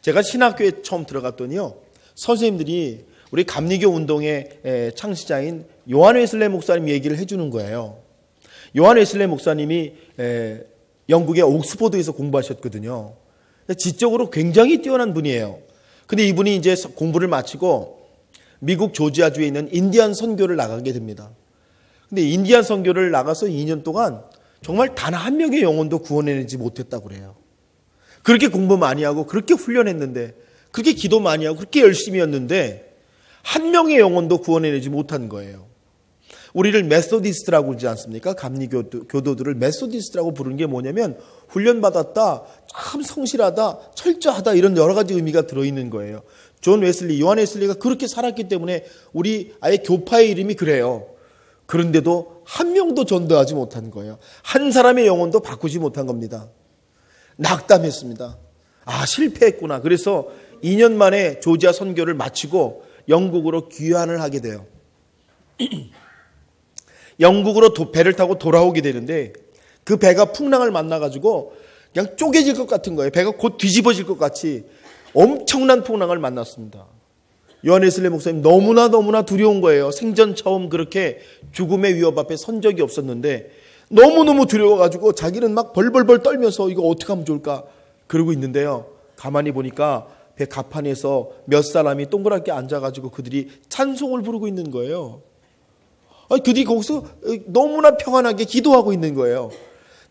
제가 신학교에 처음 들어갔더니요, 선생님들이 우리 감리교 운동의 창시자인 요한 웨슬레 목사님 얘기를 해주는 거예요. 요한 웨슬레 목사님이 영국의 옥스포드에서 공부하셨거든요. 지적으로 굉장히 뛰어난 분이에요. 근데 이분이 이제 공부를 마치고 미국 조지아주에 있는 인디안 선교를 나가게 됩니다. 근데 인디안 선교를 나가서 2년 동안 정말 단 한 명의 영혼도 구원해내지 못했다고 그래요. 그렇게 공부 많이 하고 그렇게 훈련했는데, 그렇게 기도 많이 하고 그렇게 열심히 했는데 한 명의 영혼도 구원해내지 못한 거예요. 우리를 메소디스트라고 그러지 않습니까? 감리교 교도들을 메소디스트라고 부르는 게 뭐냐면 훈련받았다, 참 성실하다, 철저하다, 이런 여러 가지 의미가 들어있는 거예요. 존 웨슬리, 요한 웨슬리가 그렇게 살았기 때문에 우리 아예 교파의 이름이 그래요. 그런데도 한 명도 전도하지 못한 거예요. 한 사람의 영혼도 바꾸지 못한 겁니다. 낙담했습니다. 아, 실패했구나. 그래서 2년 만에 조지아 선교를 마치고 영국으로 귀환을 하게 돼요. 영국으로 배를 타고 돌아오게 되는데 그 배가 풍랑을 만나가지고 그냥 쪼개질 것 같은 거예요. 배가 곧 뒤집어질 것 같이 엄청난 풍랑을 만났습니다. 요한 웨슬레 목사님 너무나 두려운 거예요. 생전 처음 그렇게 죽음의 위협 앞에 선 적이 없었는데 너무너무 두려워가지고 자기는 막 벌벌벌 떨면서 이거 어떻게 하면 좋을까 그러고 있는데요. 가만히 보니까 배 갑판에서 몇 사람이 동그랗게 앉아가지고 그들이 찬송을 부르고 있는 거예요. 그들이 거기서 너무나 평안하게 기도하고 있는 거예요.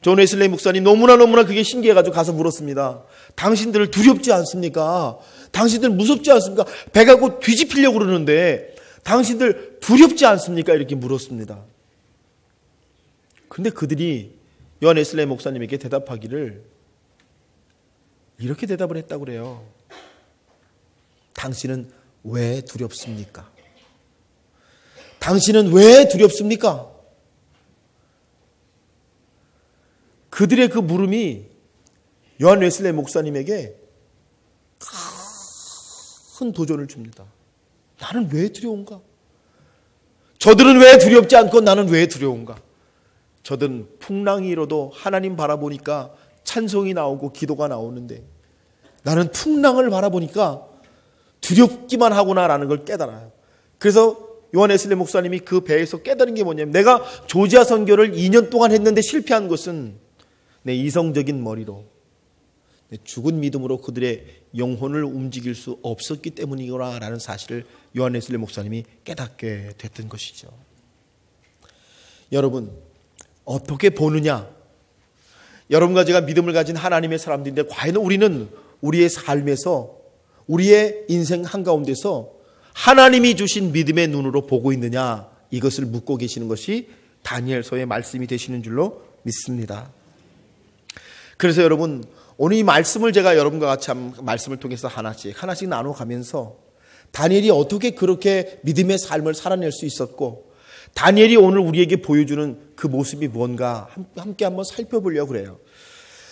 존 웨슬레이 목사님 너무나 그게 신기해가지고 가서 물었습니다. 당신들 두렵지 않습니까? 당신들 무섭지 않습니까? 배가 곧 뒤집히려고 그러는데 당신들 두렵지 않습니까? 이렇게 물었습니다. 근데 그들이 요한 웨슬레이 목사님에게 대답하기를 이렇게 대답을 했다고 그래요. 당신은 왜 두렵습니까? 당신은 왜 두렵습니까? 그들의 그 물음이 요한 웨슬레이 목사님에게 큰 도전을 줍니다. 나는 왜 두려운가? 저들은 왜 두렵지 않고 나는 왜 두려운가? 저들은 풍랑이 일어도 하나님 바라보니까 찬송이 나오고 기도가 나오는데 나는 풍랑을 바라보니까 두렵기만 하구나라는 걸 깨달아요. 그래서 요한 웨슬레이 목사님이 그 배에서 깨달은 게 뭐냐면 내가 조지아 선교를 2년 동안 했는데 실패한 것은 내 이성적인 머리로 내 죽은 믿음으로 그들의 영혼을 움직일 수 없었기 때문이구나라는 사실을 요한 웨슬레이 목사님이 깨닫게 됐던 것이죠. 여러분 어떻게 보느냐? 여러분과 제가 믿음을 가진 하나님의 사람들인데 과연 우리는 우리의 삶에서 우리의 인생 한가운데서 하나님이 주신 믿음의 눈으로 보고 있느냐? 이것을 묻고 계시는 것이 다니엘서의 말씀이 되시는 줄로 믿습니다. 그래서 여러분 오늘 이 말씀을 제가 여러분과 같이 말씀을 통해서 하나씩 나눠가면서 다니엘이 어떻게 그렇게 믿음의 삶을 살아낼 수 있었고 다니엘이 오늘 우리에게 보여주는 그 모습이 뭔가 함께 한번 살펴보려고 그래요.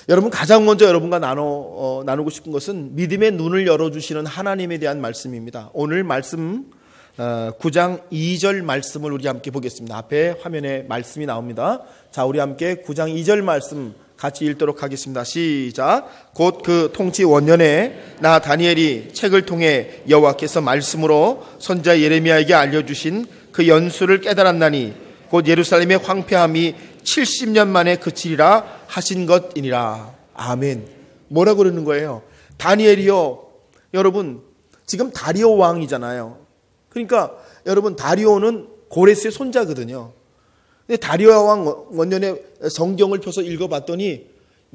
여러분 가장 먼저 여러분과 나누고 싶은 것은 믿음의 눈을 열어주시는 하나님에 대한 말씀입니다. 오늘 말씀 9장 2절 말씀을 우리 함께 보겠습니다. 앞에 화면에 말씀이 나옵니다. 자, 우리 함께 9장 2절 말씀 같이 읽도록 하겠습니다. 시작. 곧 그 통치 원년에 나 다니엘이 책을 통해 여호와께서 말씀으로 선지자 예레미야에게 알려주신 그 연수를 깨달았나니 곧 예루살렘의 황폐함이 70년 만에 그치리라 하신 것이니라. 아멘. 뭐라고 그러는 거예요? 다니엘이요. 여러분 지금 다리오 왕이잖아요. 그러니까 여러분 다리오는 고레스의 손자거든요. 근데 다리오 왕 원년에 성경을 펴서 읽어봤더니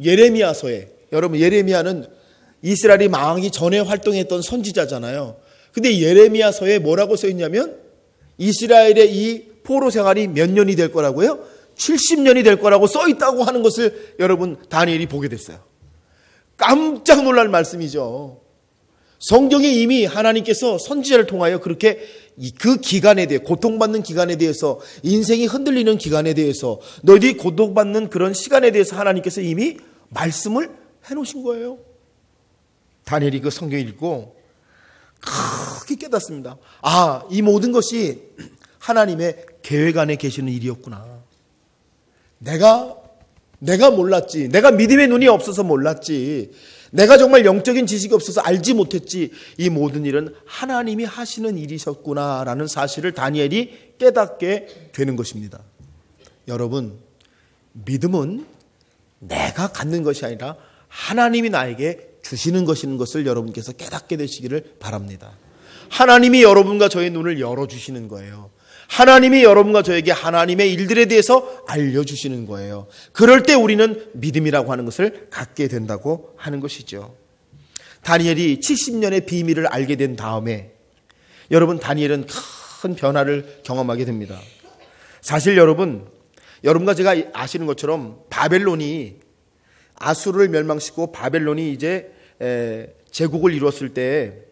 예레미야서에, 여러분 예레미야는 이스라엘이 망하기 전에 활동했던 선지자잖아요. 근데 예레미야서에 뭐라고 써있냐면 이스라엘의 이 포로 생활이 몇 년이 될 거라고요? 70년이 될 거라고 써있다고 하는 것을 여러분 다니엘이 보게 됐어요. 깜짝 놀랄 말씀이죠. 성경에 이미 하나님께서 선지자를 통하여 그렇게 그 기간에 대해, 고통받는 기간에 대해서, 인생이 흔들리는 기간에 대해서, 너희들이 고통받는 그런 시간에 대해서 하나님께서 이미 말씀을 해놓으신 거예요. 다니엘이 그 성경 읽고 크게 깨닫습니다. 아, 이 모든 것이 하나님의 계획 안에 계시는 일이었구나. 내가 몰랐지. 내가 믿음의 눈이 없어서 몰랐지. 내가 정말 영적인 지식이 없어서 알지 못했지 이 모든 일은 하나님이 하시는 일이셨구나라는 사실을 다니엘이 깨닫게 되는 것입니다. 여러분, 믿음은 내가 갖는 것이 아니라 하나님이 나에게 주시는 것인 것을 여러분께서 깨닫게 되시기를 바랍니다. 하나님이 여러분과 저의 눈을 열어주시는 거예요. 하나님이 여러분과 저에게 하나님의 일들에 대해서 알려주시는 거예요. 그럴 때 우리는 믿음이라고 하는 것을 갖게 된다고 하는 것이죠. 다니엘이 70년의 비밀을 알게 된 다음에 여러분, 다니엘은 큰 변화를 경험하게 됩니다. 사실 여러분과 제가 아시는 것처럼 바벨론이 아수르를 멸망시키고 바벨론이 이제 제국을 이루었을 때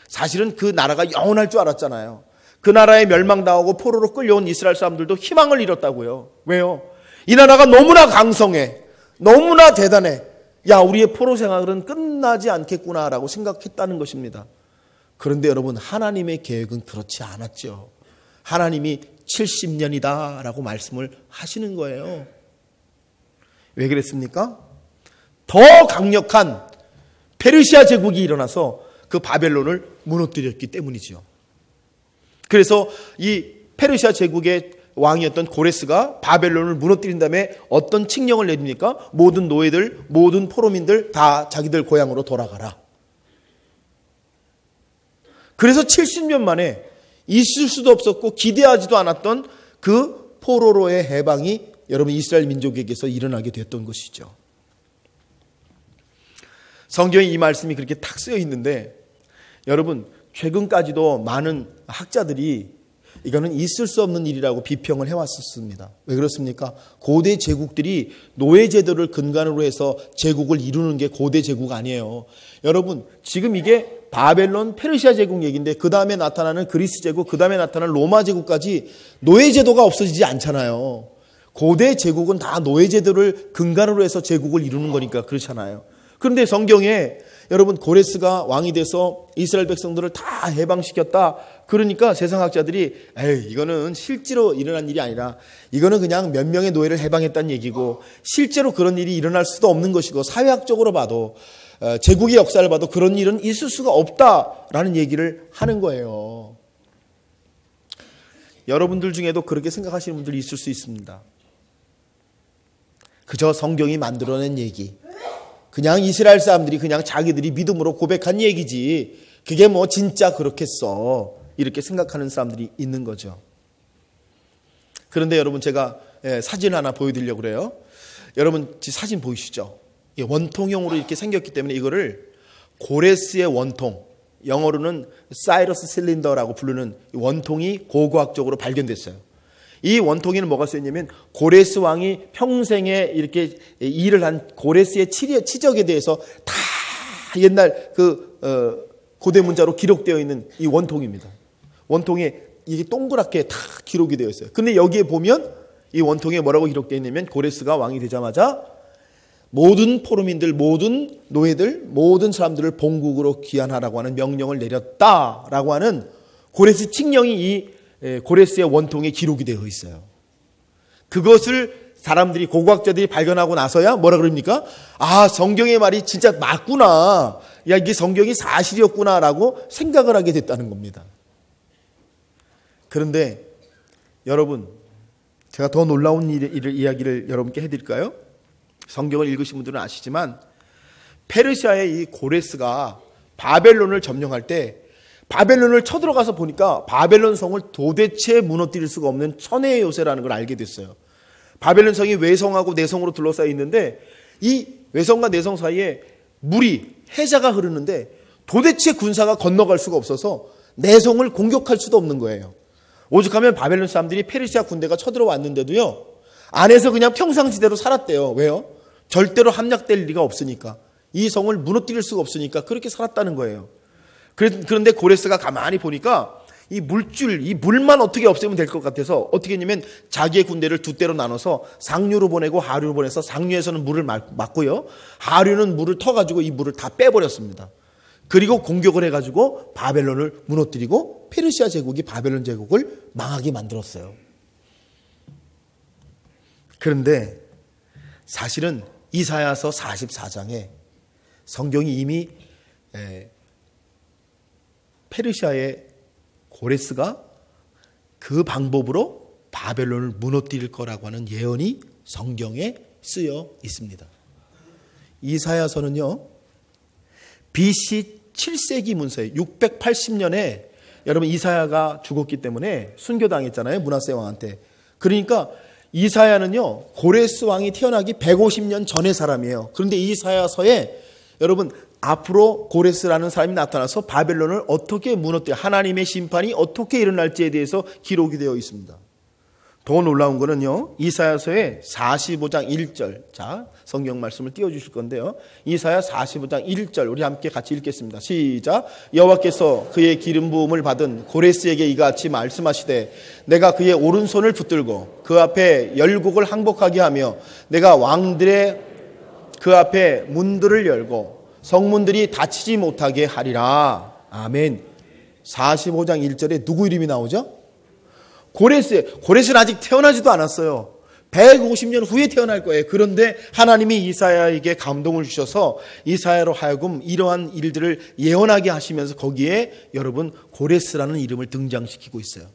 사실은 그 나라가 영원할 줄 알았잖아요. 그 나라에 멸망당하고 포로로 끌려온 이스라엘 사람들도 희망을 잃었다고요. 왜요? 이 나라가 너무나 강성해. 너무나 대단해. 야, 우리의 포로 생활은 끝나지 않겠구나라고 생각했다는 것입니다. 그런데 여러분, 하나님의 계획은 그렇지 않았죠. 하나님이 70년이다라고 말씀을 하시는 거예요. 왜 그랬습니까? 더 강력한 페르시아 제국이 일어나서 그 바벨론을 무너뜨렸기 때문이죠. 그래서 이 페르시아 제국의 왕이었던 고레스가 바벨론을 무너뜨린 다음에 어떤 칙령을 내립니까? 모든 노예들, 모든 포로민들 다 자기들 고향으로 돌아가라. 그래서 70년 만에 있을 수도 없었고 기대하지도 않았던 그 포로로의 해방이 여러분 이스라엘 민족에게서 일어나게 됐던 것이죠. 성경에 이 말씀이 그렇게 탁 쓰여 있는데 여러분, 최근까지도 많은 학자들이 이거는 있을 수 없는 일이라고 비평을 해왔었습니다. 왜 그렇습니까? 고대 제국들이 노예 제도를 근간으로 해서 제국을 이루는 게 고대 제국 아니에요. 여러분, 지금 이게 바벨론, 페르시아 제국 얘기인데 그 다음에 나타나는 그리스 제국, 그 다음에 나타나는 로마 제국까지 노예 제도가 없어지지 않잖아요. 고대 제국은 다 노예 제도를 근간으로 해서 제국을 이루는 거니까 그렇잖아요. 그런데 성경에 여러분 고레스가 왕이 돼서 이스라엘 백성들을 다 해방시켰다. 그러니까 세상학자들이 이거는 실제로 일어난 일이 아니라 이거는 그냥 몇 명의 노예를 해방했다는 얘기고 실제로 그런 일이 일어날 수도 없는 것이고 사회학적으로 봐도 제국의 역사를 봐도 그런 일은 있을 수가 없다라는 얘기를 하는 거예요. 여러분들 중에도 그렇게 생각하시는 분들이 있을 수 있습니다. 그저 성경이 만들어낸 얘기, 그냥 이스라엘 사람들이 그냥 자기들이 믿음으로 고백한 얘기지 그게 뭐 진짜 그렇겠어 이렇게 생각하는 사람들이 있는 거죠. 그런데 여러분, 제가 사진 하나 보여드리려고 그래요. 여러분 사진 보이시죠? 원통형으로 이렇게 생겼기 때문에 이거를 고레스의 원통, 영어로는 사이러스 실린더라고 부르는 원통이 고고학적으로 발견됐어요. 이 원통에는 뭐가 쓰였냐면 고레스 왕이 평생에 이렇게 일을 한 고레스의 치적에 대해서 다 옛날 고대 문자로 기록되어 있는 이 원통입니다. 원통에 이게 동그랗게 다 기록이 되어 있어요. 근데 여기에 보면 이 원통에 뭐라고 기록되어 있냐면 고레스가 왕이 되자마자 모든 포로민들, 모든 노예들, 모든 사람들을 본국으로 귀환하라고 하는 명령을 내렸다라고 하는 고레스 칙령이 이 고레스의 원통에 기록이 되어 있어요. 그것을 사람들이 고고학자들이 발견하고 나서야 뭐라 그럽니까? 아, 성경의 말이 진짜 맞구나. 야, 이게 성경이 사실이었구나라고 생각을 하게 됐다는 겁니다. 그런데 여러분, 제가 더 놀라운 이야기를 여러분께 해드릴까요? 성경을 읽으신 분들은 아시지만 페르시아의 이 고레스가 바벨론을 점령할 때 바벨론을 쳐들어가서 보니까 바벨론 성을 도대체 무너뜨릴 수가 없는 천혜의 요새라는 걸 알게 됐어요. 바벨론 성이 외성하고 내성으로 둘러싸여 있는데 이 외성과 내성 사이에 물이 해자가 흐르는데 도대체 군사가 건너갈 수가 없어서 내성을 공격할 수도 없는 거예요. 오죽하면 바벨론 사람들이 페르시아 군대가 쳐들어왔는데도요, 안에서 그냥 평상시대로 살았대요. 왜요? 절대로 함락될 리가 없으니까. 이 성을 무너뜨릴 수가 없으니까 그렇게 살았다는 거예요. 그런데 고레스가 가만히 보니까 이 물줄, 이 물만 어떻게 없애면 될 것 같아서 어떻게 했냐면 자기의 군대를 두 대로 나눠서 상류로 보내고 하류로 보내서 상류에서는 물을 막고요, 하류는 물을 터가지고 이 물을 다 빼버렸습니다. 그리고 공격을 해가지고 바벨론을 무너뜨리고 페르시아 제국이 바벨론 제국을 망하게 만들었어요. 그런데 사실은 이사야서 44장에 성경이 이미 페르시아의 고레스가 그 방법으로 바벨론을 무너뜨릴 거라고 하는 예언이 성경에 쓰여 있습니다. 이사야서는요, BC 7세기 문서에 680년에 여러분 이사야가 죽었기 때문에 순교당했잖아요. 므낫세 왕한테. 그러니까 이사야는요, 고레스 왕이 태어나기 150년 전의 사람이에요. 그런데 이사야서에 여러분 앞으로 고레스라는 사람이 나타나서 바벨론을 어떻게 무너뜨려 하나님의 심판이 어떻게 일어날지에 대해서 기록이 되어 있습니다. 더 놀라운 거는요, 이사야서의 45장 1절. 자, 성경 말씀을 띄워주실 건데요, 이사야 45장 1절 우리 함께 같이 읽겠습니다. 시작. 여호와께서 그의 기름 부음을 받은 고레스에게 이같이 말씀하시되 내가 그의 오른손을 붙들고 그 앞에 열국을 항복하게 하며 내가 왕들의 그 앞에 문들을 열고 성문들이 닫히지 못하게 하리라. 아멘. 45장 1절에 누구 이름이 나오죠? 고레스는 아직 태어나지도 않았어요. 150년 후에 태어날 거예요. 그런데 하나님이 이사야에게 감동을 주셔서 이사야로 하여금 이러한 일들을 예언하게 하시면서 거기에 여러분 고레스라는 이름을 등장시키고 있어요.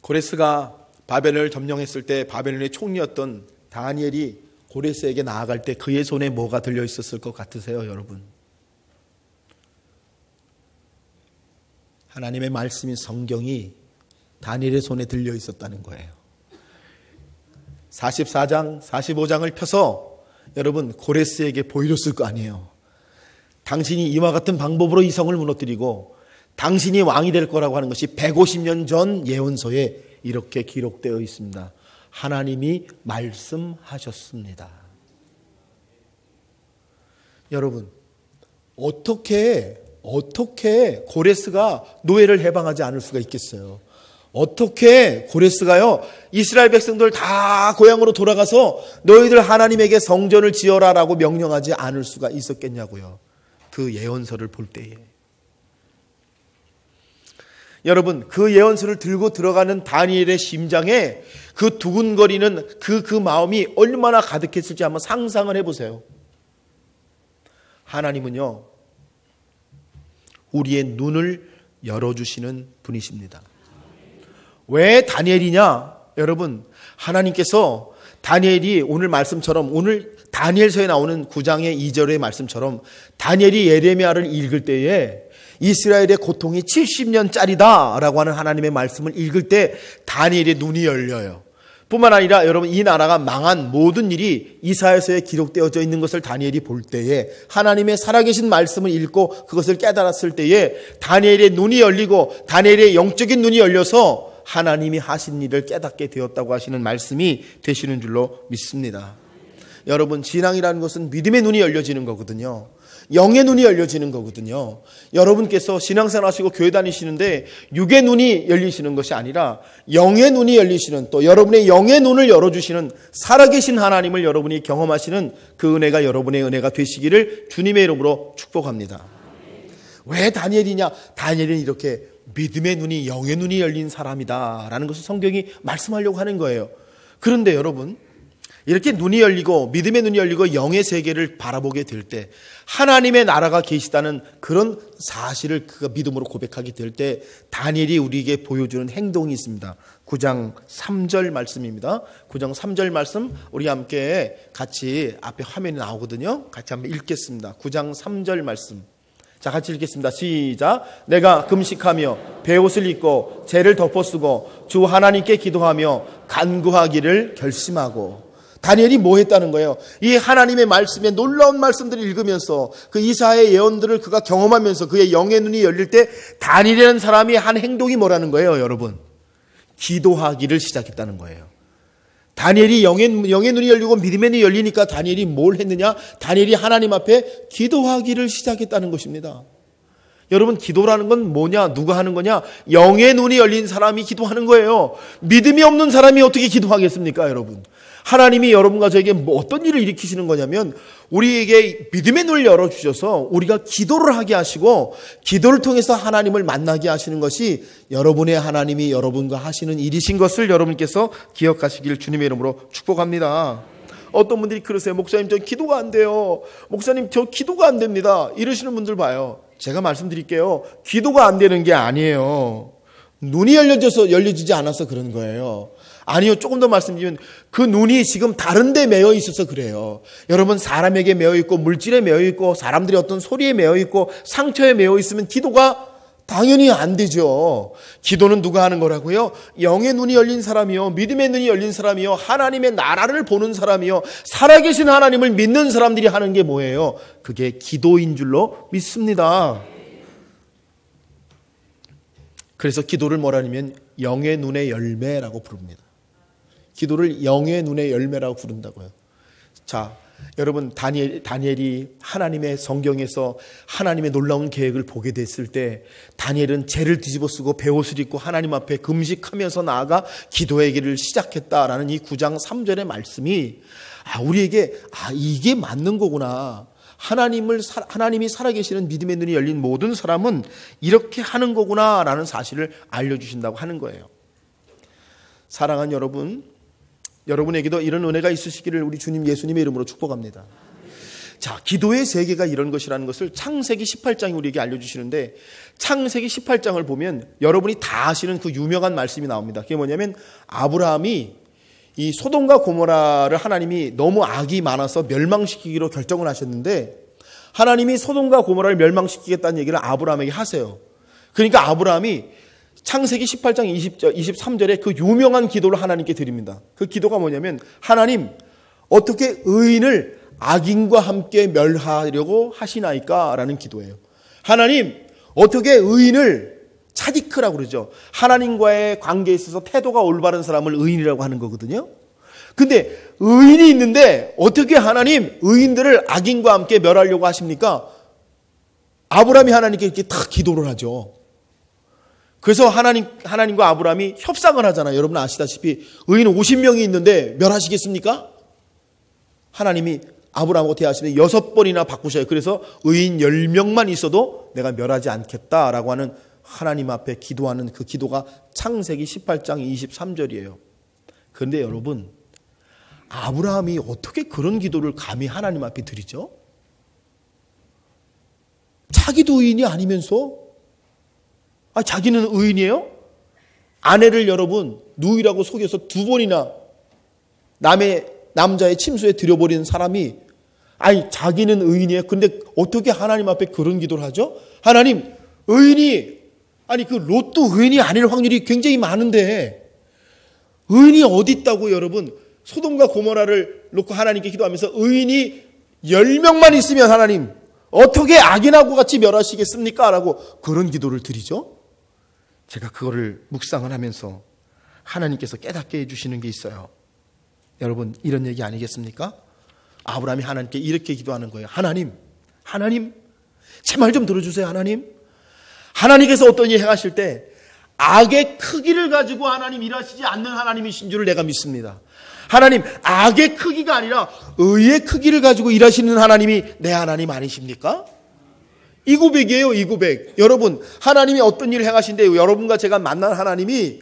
고레스가 바벨론을 점령했을 때 바벨론의 총리였던 다니엘이 고레스에게 나아갈 때 그의 손에 뭐가 들려 있었을 것 같으세요, 여러분? 하나님의 말씀인 성경이 다니엘의 손에 들려 있었다는 거예요. 44장, 45장을 펴서 여러분 고레스에게 보여줬을 거 아니에요. 당신이 이와 같은 방법으로 이 성을 무너뜨리고 당신이 왕이 될 거라고 하는 것이 150년 전 예언서에 이렇게 기록되어 있습니다. 하나님이 말씀하셨습니다. 여러분, 어떻게 고레스가 노예를 해방하지 않을 수가 있겠어요? 어떻게 고레스가요, 이스라엘 백성들 다 고향으로 돌아가서 너희들 하나님에게 성전을 지어라라고 명령하지 않을 수가 있었겠냐고요. 그 예언서를 볼 때에. 여러분, 그 예언서를 들고 들어가는 다니엘의 심장에 그 두근거리는 그 마음이 얼마나 가득했을지 한번 상상을 해보세요. 하나님은요, 우리의 눈을 열어주시는 분이십니다. 왜 다니엘이냐? 여러분, 하나님께서 다니엘이 오늘 말씀처럼, 오늘 다니엘서에 나오는 9장의 2절의 말씀처럼 다니엘이 예레미야를 읽을 때에 이스라엘의 고통이 70년짜리다 라고 하는 하나님의 말씀을 읽을 때 다니엘의 눈이 열려요. 뿐만 아니라 여러분, 이 나라가 망한 모든 일이 이사야서에 기록되어져 있는 것을 다니엘이 볼 때에 하나님의 살아계신 말씀을 읽고 그것을 깨달았을 때에 다니엘의 눈이 열리고 다니엘의 영적인 눈이 열려서 하나님이 하신 일을 깨닫게 되었다고 하시는 말씀이 되시는 줄로 믿습니다. 여러분, 신앙이라는 것은 믿음의 눈이 열려지는 거거든요. 영의 눈이 열려지는 거거든요. 여러분께서 신앙생활 하시고 교회 다니시는데 육의 눈이 열리시는 것이 아니라 영의 눈이 열리시는, 또 여러분의 영의 눈을 열어주시는 살아계신 하나님을 여러분이 경험하시는 그 은혜가 여러분의 은혜가 되시기를 주님의 이름으로 축복합니다. 왜 다니엘이냐? 다니엘은 이렇게 믿음의 눈이, 영의 눈이 열린 사람이다라는 것을 성경이 말씀하려고 하는 거예요. 그런데 여러분, 이렇게 눈이 열리고 믿음의 눈이 열리고 영의 세계를 바라보게 될 때 하나님의 나라가 계시다는 그런 사실을 그가 믿음으로 고백하게 될 때 다니엘이 우리에게 보여주는 행동이 있습니다. 9장 3절 말씀입니다. 9장 3절 말씀 우리 함께 같이 앞에 화면이 나오거든요. 같이 한번 읽겠습니다. 9장 3절 말씀. 자, 같이 읽겠습니다. 시작. 내가 금식하며 베옷을 입고 죄를 덮어쓰고 주 하나님께 기도하며 간구하기를 결심하고. 다니엘이 뭐 했다는 거예요? 이 하나님의 말씀에 놀라운 말씀들을 읽으면서 그 이사야의 예언들을 그가 경험하면서 그의 영의 눈이 열릴 때 다니엘이라는 사람이 한 행동이 뭐라는 거예요, 여러분? 기도하기를 시작했다는 거예요. 다니엘이 영의 눈이 열리고 믿음의 눈이 열리니까 다니엘이 뭘 했느냐? 다니엘이 하나님 앞에 기도하기를 시작했다는 것입니다. 여러분, 기도라는 건 뭐냐? 누가 하는 거냐? 영의 눈이 열린 사람이 기도하는 거예요. 믿음이 없는 사람이 어떻게 기도하겠습니까, 여러분? 하나님이 여러분과 저에게 어떤 일을 일으키시는 거냐면 우리에게 믿음의 눈을 열어주셔서 우리가 기도를 하게 하시고 기도를 통해서 하나님을 만나게 하시는 것이 여러분의 하나님이 여러분과 하시는 일이신 것을 여러분께서 기억하시길 주님의 이름으로 축복합니다. 어떤 분들이 그러세요. 목사님, 저 기도가 안 돼요. 목사님, 저 기도가 안 됩니다. 이러시는 분들 봐요. 제가 말씀드릴게요. 기도가 안 되는 게 아니에요. 눈이 열려지지 않아서 그런 거예요. 아니요, 조금 더 말씀드리면 그 눈이 지금 다른 데 매여 있어서 그래요. 여러분, 사람에게 매여 있고 물질에 매여 있고 사람들이 어떤 소리에 매여 있고 상처에 매여 있으면 기도가 당연히 안 되죠. 기도는 누가 하는 거라고요? 영의 눈이 열린 사람이요, 믿음의 눈이 열린 사람이요, 하나님의 나라를 보는 사람이요, 살아계신 하나님을 믿는 사람들이 하는 게 뭐예요? 그게 기도인 줄로 믿습니다. 그래서 기도를 뭐라냐면 영의 눈의 열매라고 부릅니다. 기도를 영의 눈의 열매라고 부른다고요. 자, 여러분, 다니엘이 하나님의 성경에서 하나님의 놀라운 계획을 보게 됐을 때 다니엘은 죄를 뒤집어 쓰고 베옷을 입고 하나님 앞에 금식하면서 나아가 기도의 길을 시작했다라는 이 9장 3절의 말씀이 우리에게 이게 맞는 거구나. 하나님이 살아계시는 믿음의 눈이 열린 모든 사람은 이렇게 하는 거구나라는 사실을 알려주신다고 하는 거예요. 사랑하는 여러분, 여러분에게도 이런 은혜가 있으시기를 우리 주님 예수님의 이름으로 축복합니다. 자, 기도의 세계가 이런 것이라는 것을 창세기 18장이 우리에게 알려주시는데, 창세기 18장을 보면 여러분이 다 아시는 그 유명한 말씀이 나옵니다. 그게 뭐냐면 아브라함이 이 소돔과 고모라를 하나님이 너무 악이 많아서 멸망시키기로 결정을 하셨는데, 하나님이 소돔과 고모라를 멸망시키겠다는 얘기를 아브라함에게 하세요. 그러니까 아브라함이 창세기 18장 23절에 그 유명한 기도를 하나님께 드립니다. 그 기도가 뭐냐면, 하나님, 어떻게 의인을 악인과 함께 멸하려고 하시나이까? 라는 기도예요. 하나님, 어떻게 의인을, 차디크라고 그러죠. 하나님과의 관계에 있어서 태도가 올바른 사람을 의인이라고 하는 거거든요. 근데 의인이 있는데 어떻게 하나님 의인들을 악인과 함께 멸하려고 하십니까? 아브라함이 하나님께 이렇게 딱 기도를 하죠. 그래서 하나님과 아브라함이 협상을 하잖아요. 여러분 아시다시피 의인 50명이 있는데 멸하시겠습니까? 하나님이 아브라함하고 대화하시는데 6번이나 바꾸셔요. 그래서 의인 10명만 있어도 내가 멸하지 않겠다라고 하는 하나님 앞에 기도하는 그 기도가 창세기 18장 23절이에요. 그런데 여러분, 아브라함이 어떻게 그런 기도를 감히 하나님 앞에 드리죠? 자기도 의인이 아니면서 자기는 의인이에요? 아내를 여러분 누이라고 속여서 2번이나 남자의 침소에 들여버리는 사람이 자기는 의인이에요. 근데 어떻게 하나님 앞에 그런 기도를 하죠? 하나님, 의인이 그 롯도 의인이 아닐 확률이 굉장히 많은데 의인이 어디 있다고 여러분 소돔과 고모라를 놓고 하나님께 기도하면서 의인이 10명만 있으면 하나님 어떻게 악인하고 같이 멸하시겠습니까? 라고 그런 기도를 드리죠. 제가 그거를 묵상을 하면서 하나님께서 깨닫게 해주시는 게 있어요. 여러분, 이런 얘기 아니겠습니까? 아브라함이 하나님께 이렇게 기도하는 거예요. 하나님, 제 말 좀 들어주세요. 하나님께서 어떤 일 행하실 때 악의 크기를 가지고 하나님 일하시지 않는 하나님이신 줄을 내가 믿습니다. 하나님, 악의 크기가 아니라 의의 크기를 가지고 일하시는 하나님이 내 하나님 아니십니까? 이 고백이에요, 이 고백. 여러분, 하나님이 어떤 일을 행하신데 여러분과 제가 만난 하나님이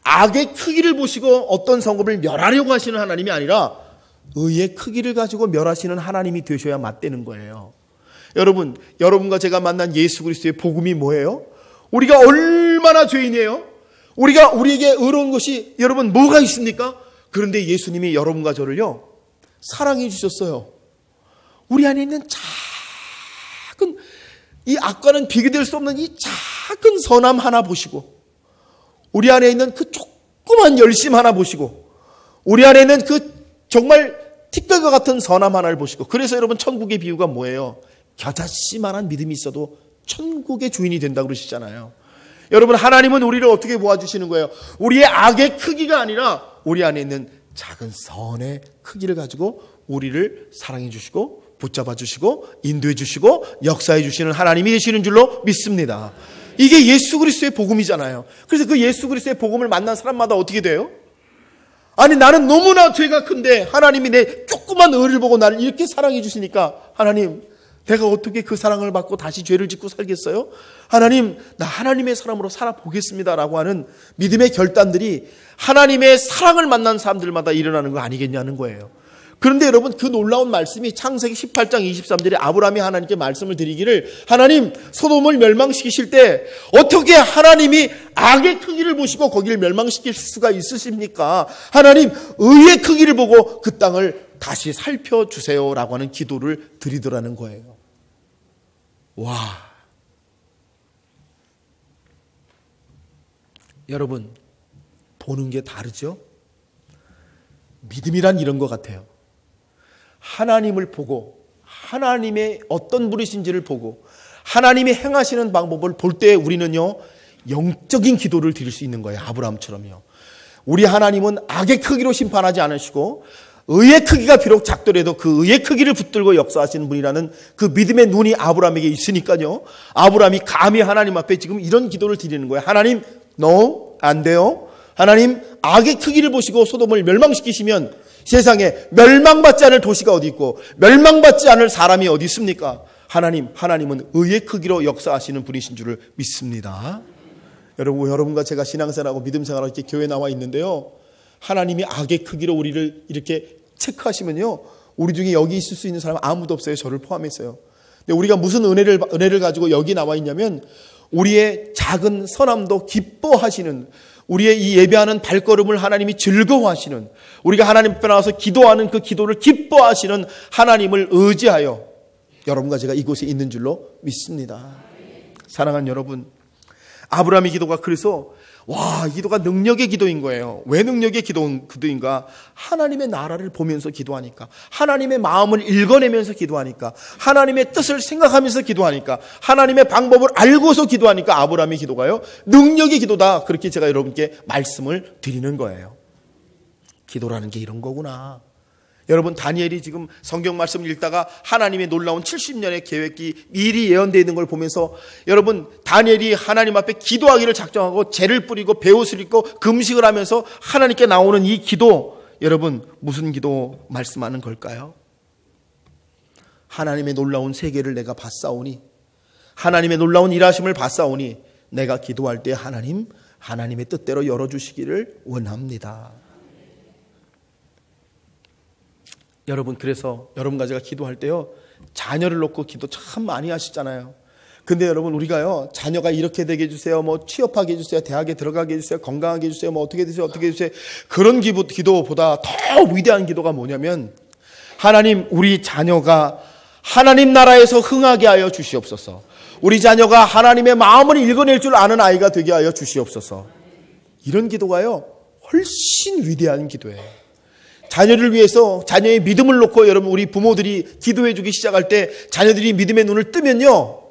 악의 크기를 보시고 어떤 성읍을 멸하려고 하시는 하나님이 아니라 의의 크기를 가지고 멸하시는 하나님이 되셔야 맞대는 거예요. 여러분, 여러분과 제가 만난 예수 그리스도의 복음이 뭐예요? 우리가 얼마나 죄인이에요? 우리에게 의로운 것이 여러분 뭐가 있습니까? 그런데 예수님이 여러분과 저를요 사랑해 주셨어요. 우리 안에 있는 작은 이 악과는 비교될 수 없는 이 작은 선함 하나 보시고, 우리 안에 있는 그 조그만 열심 하나 보시고, 우리 안에 있는 그 정말 티끌과 같은 선함 하나를 보시고, 그래서 여러분 천국의 비유가 뭐예요? 겨자씨만한 믿음이 있어도 천국의 주인이 된다고 그러시잖아요. 여러분, 하나님은 우리를 어떻게 모아주시는 거예요? 우리의 악의 크기가 아니라 우리 안에 있는 작은 선의 크기를 가지고 우리를 사랑해 주시고 붙잡아 주시고 인도해 주시고 역사해 주시는 하나님이 되시는 줄로 믿습니다. 이게 예수 그리스도의 복음이잖아요. 그래서 그 예수 그리스도의 복음을 만난 사람마다 어떻게 돼요? 나는 너무나 죄가 큰데 하나님이 내 조그만 의를 보고 나를 이렇게 사랑해 주시니까, 하나님, 내가 어떻게 그 사랑을 받고 다시 죄를 짓고 살겠어요? 하나님, 나 하나님의 사람으로 살아보겠습니다 라고 하는 믿음의 결단들이 하나님의 사랑을 만난 사람들마다 일어나는 거 아니겠냐는 거예요. 그런데 여러분, 그 놀라운 말씀이 창세기 18장 23절에 아브라함이 하나님께 말씀을 드리기를, 하나님 소돔을 멸망시키실 때 어떻게 하나님이 악의 크기를 보시고 거기를 멸망시킬 수가 있으십니까? 하나님 의의 크기를 보고 그 땅을 다시 살펴주세요라고 하는 기도를 드리더라는 거예요. 와, 여러분, 보는 게 다르죠? 믿음이란 이런 것 같아요. 하나님을 보고, 하나님의 어떤 분이신지를 보고, 하나님이 행하시는 방법을 볼 때 우리는요, 영적인 기도를 드릴 수 있는 거예요. 아브라함처럼요. 우리 하나님은 악의 크기로 심판하지 않으시고 의의 크기가 비록 작더라도 그 의의 크기를 붙들고 역사하시는 분이라는 그 믿음의 눈이 아브라함에게 있으니까요, 아브라함이 감히 하나님 앞에 지금 이런 기도를 드리는 거예요. 하나님, no, 안 돼요. 하나님, 악의 크기를 보시고 소돔을 멸망시키시면 세상에 멸망받지 않을 도시가 어디 있고 멸망받지 않을 사람이 어디 있습니까? 하나님은 의의 크기로 역사하시는 분이신 줄을 믿습니다. 여러분과 제가 신앙생활하고 믿음생활하고 이렇게 교회에 나와 있는데요, 하나님이 악의 크기로 우리를 이렇게 체크하시면요, 우리 중에 여기 있을 수 있는 사람은 아무도 없어요. 저를 포함해서요. 근데 우리가 무슨 은혜를 가지고 여기 나와 있냐면, 우리의 작은 선함도 기뻐하시는, 우리의 이 예배하는 발걸음을 하나님이 즐거워하시는, 우리가 하나님 앞에 나와서 기도하는 그 기도를 기뻐하시는 하나님을 의지하여 여러분과 제가 이곳에 있는 줄로 믿습니다. 사랑하는 여러분, 아브라함의 기도가 그래서 이 기도가 능력의 기도인 거예요. 왜 능력의 기도인가? 하나님의 나라를 보면서 기도하니까, 하나님의 마음을 읽어내면서 기도하니까, 하나님의 뜻을 생각하면서 기도하니까, 하나님의 방법을 알고서 기도하니까 아브라함의 기도가요, 능력의 기도다. 그렇게 제가 여러분께 말씀을 드리는 거예요. 기도라는 게 이런 거구나. 여러분, 다니엘이 지금 성경 말씀을 읽다가 하나님의 놀라운 70년의 계획이 미리 예언되어 있는 걸 보면서, 여러분, 다니엘이 하나님 앞에 기도하기를 작정하고 제를 뿌리고 베옷을 입고 금식을 하면서 하나님께 나오는 이 기도, 여러분, 무슨 기도 말씀하는 걸까요? 하나님의 놀라운 세계를 내가 봤사오니, 하나님의 놀라운 일하심을 봤사오니 내가 기도할 때 하나님의 뜻대로 열어주시기를 원합니다. 여러분, 그래서 여러분과 제가 기도할 때요, 자녀를 놓고 기도 참 많이 하시잖아요. 근데 여러분, 우리가요, 자녀가 이렇게 되게 해주세요, 뭐 취업하게 해주세요, 대학에 들어가게 해주세요, 건강하게 해주세요, 뭐 어떻게 해주세요, 그런 기도보다 더 위대한 기도가 뭐냐면, 하나님, 우리 자녀가 하나님 나라에서 흥하게 하여 주시옵소서. 우리 자녀가 하나님의 마음을 읽어낼 줄 아는 아이가 되게 하여 주시옵소서. 이런 기도가요, 훨씬 위대한 기도예요. 자녀를 위해서 자녀의 믿음을 놓고 여러분, 우리 부모들이 기도해 주기 시작할 때 자녀들이 믿음의 눈을 뜨면요,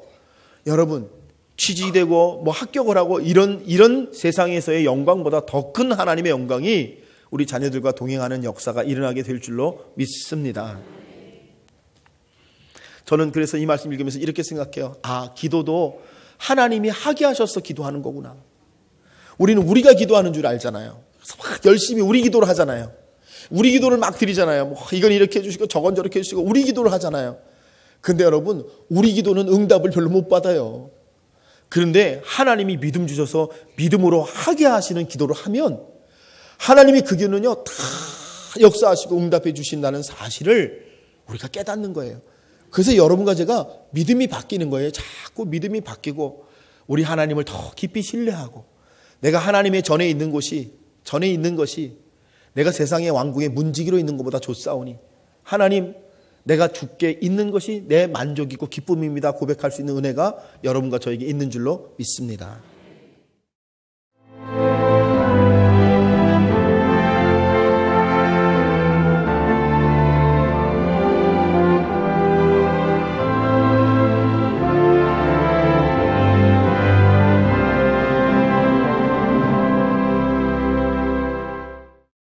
여러분, 취직되고 뭐 합격을 하고 이런 세상에서의 영광보다 더 큰 하나님의 영광이 우리 자녀들과 동행하는 역사가 일어나게 될 줄로 믿습니다. 저는 그래서 이 말씀 읽으면서 이렇게 생각해요. 기도도 하나님이 하게 하셔서 기도하는 거구나. 우리는 우리가 기도하는 줄 알잖아요. 그래서 막 열심히 우리 기도를 하잖아요. 우리 기도를 막 드리잖아요. 뭐 이건 이렇게 해주시고 저건 저렇게 해주시고 우리 기도를 하잖아요. 근데 여러분, 우리 기도는 응답을 별로 못 받아요. 그런데 하나님이 믿음 주셔서 믿음으로 하게 하시는 기도를 하면 하나님이 그 기도는요, 다 역사하시고 응답해 주신다는 사실을 우리가 깨닫는 거예요. 그래서 여러분과 제가 믿음이 바뀌는 거예요. 자꾸 믿음이 바뀌고 우리 하나님을 더 깊이 신뢰하고, 내가 하나님의 전에 있는 것이 내가 세상의 왕궁의 문지기로 있는 것보다 좋사오니 하나님, 내가 주께 있는 것이 내 만족이고 기쁨입니다 고백할 수 있는 은혜가 여러분과 저에게 있는 줄로 믿습니다.